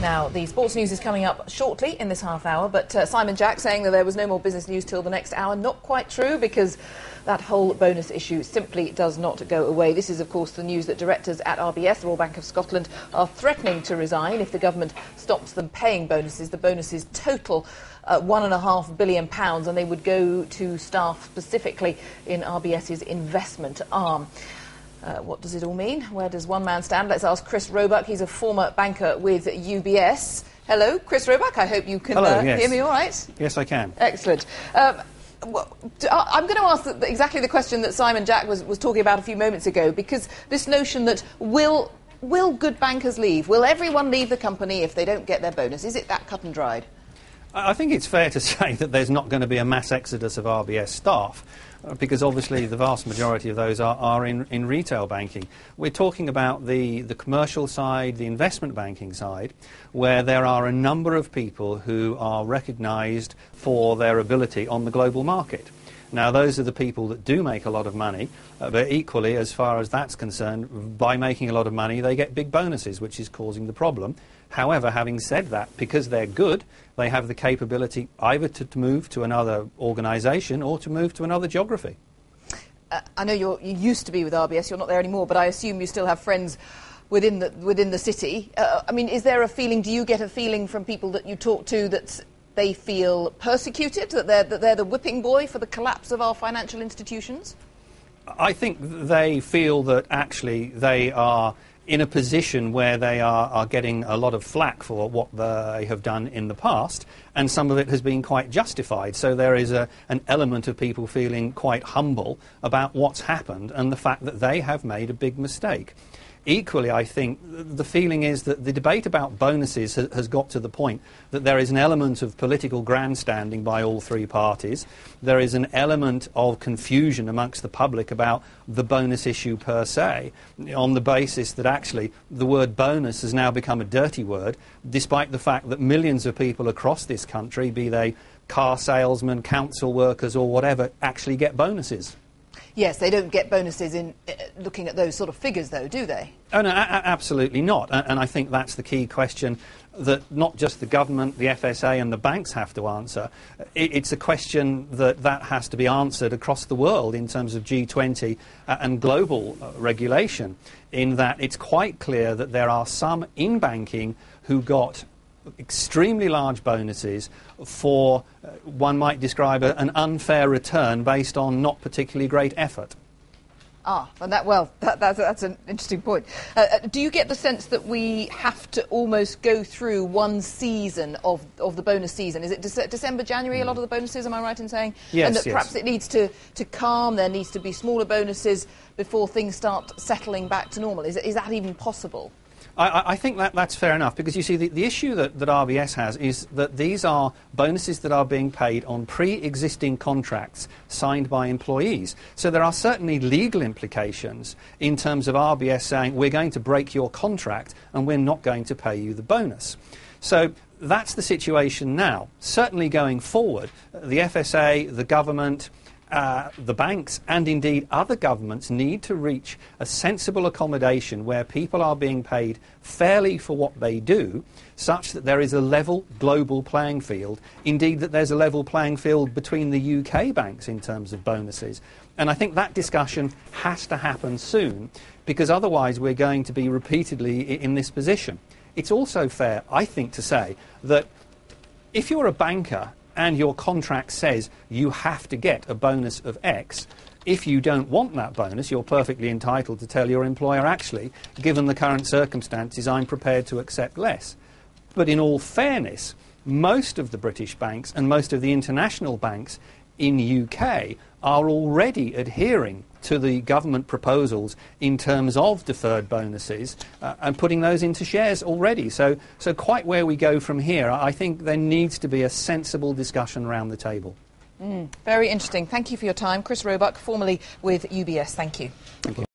Now, the sports news is coming up shortly in this half hour, but Simon Jack saying that there was no more business news till the next hour. Not quite true, because that whole bonus issue simply does not go away. This is, of course, the news that directors at RBS, the Royal Bank of Scotland, are threatening to resign if the government stops them paying bonuses. The bonuses total £1.5 billion, and they would go to staff specifically in RBS's investment arm. What does it all mean? Where does one man stand? Let's ask Chris Roebuck. He's a former banker with UBS. Hello, Chris Roebuck. I hope you can hear me all right. Yes, I can. Excellent. I'm going to ask exactly the question that Simon Jack was talking about a few moments ago, because this notion that will good bankers leave? Will everyone leave the company if they don't get their bonus? Is it that cut and dried? I think it's fair to say that there's not going to be a mass exodus of RBS staff, because obviously the vast majority of those are in retail banking. We're talking about the commercial side, the investment banking side, where there are a number of people who are recognised for their ability on the global market. Now, those are the people that do make a lot of money, but equally, as far as that's concerned, by making a lot of money, they get big bonuses, which is causing the problem. However, having said that, because they're good, they have the capability either to move to another organisation or to move to another geography. I know you used to be with RBS, you're not there anymore, but I assume you still have friends within the city. I mean, is there a feeling, do you get a feeling from people that you talk to that they feel persecuted, that they're the whipping boy for the collapse of our financial institutions? I think they feel that actually they are in a position where they are getting a lot of flack for what they have done in the past, and some of it has been quite justified. So there is an element of people feeling quite humble about what's happened and the fact that they have made a big mistake. Equally, I think the feeling is that the debate about bonuses has got to the point that there is an element of political grandstanding by all three parties. There is an element of confusion amongst the public about the bonus issue per se, on the basis that actually the word bonus has now become a dirty word, despite the fact that millions of people across this country, be they car salesmen, council workers or whatever, actually get bonuses. Yes, they don't get bonuses in looking at those sort of figures, though, do they? Oh, no, absolutely not. And I think that's the key question that not just the government, the FSA and the banks have to answer. It's a question that has to be answered across the world in terms of G20 and global regulation, in that it's quite clear that there are some in banking who got extremely large bonuses for, one might describe, an unfair return based on not particularly great effort. And that's an interesting point. Do you get the sense that we have to almost go through one season of the bonus season? Is it December, January, a lot of the bonuses, am I right in saying? Yes, and that perhaps it needs to calm, there needs to be smaller bonuses before things start settling back to normal. Is that even possible? I think that's fair enough, because you see the issue that RBS has is that these are bonuses that are being paid on pre-existing contracts signed by employees. So there are certainly legal implications in terms of RBS saying we're going to break your contract and we're not going to pay you the bonus. So that's the situation now. Certainly going forward, the FSA, the government, the banks and indeed other governments need to reach a sensible accommodation where people are being paid fairly for what they do, such that there is a level global playing field, indeed that there's a level playing field between the UK banks in terms of bonuses. And I think that discussion has to happen soon, because otherwise we're going to be repeatedly in this position. It's also fair, I think, to say that if you're a banker and your contract says you have to get a bonus of X, if you don't want that bonus, you're perfectly entitled to tell your employer, actually, given the current circumstances, I'm prepared to accept less. But in all fairness, most of the British banks and most of the international banks in UK are already adhering to the government proposals in terms of deferred bonuses and putting those into shares already. So quite where we go from here, I think there needs to be a sensible discussion around the table. Very interesting. Thank you for your time. Chris Roebuck, formerly with UBS. Thank you. Thank you.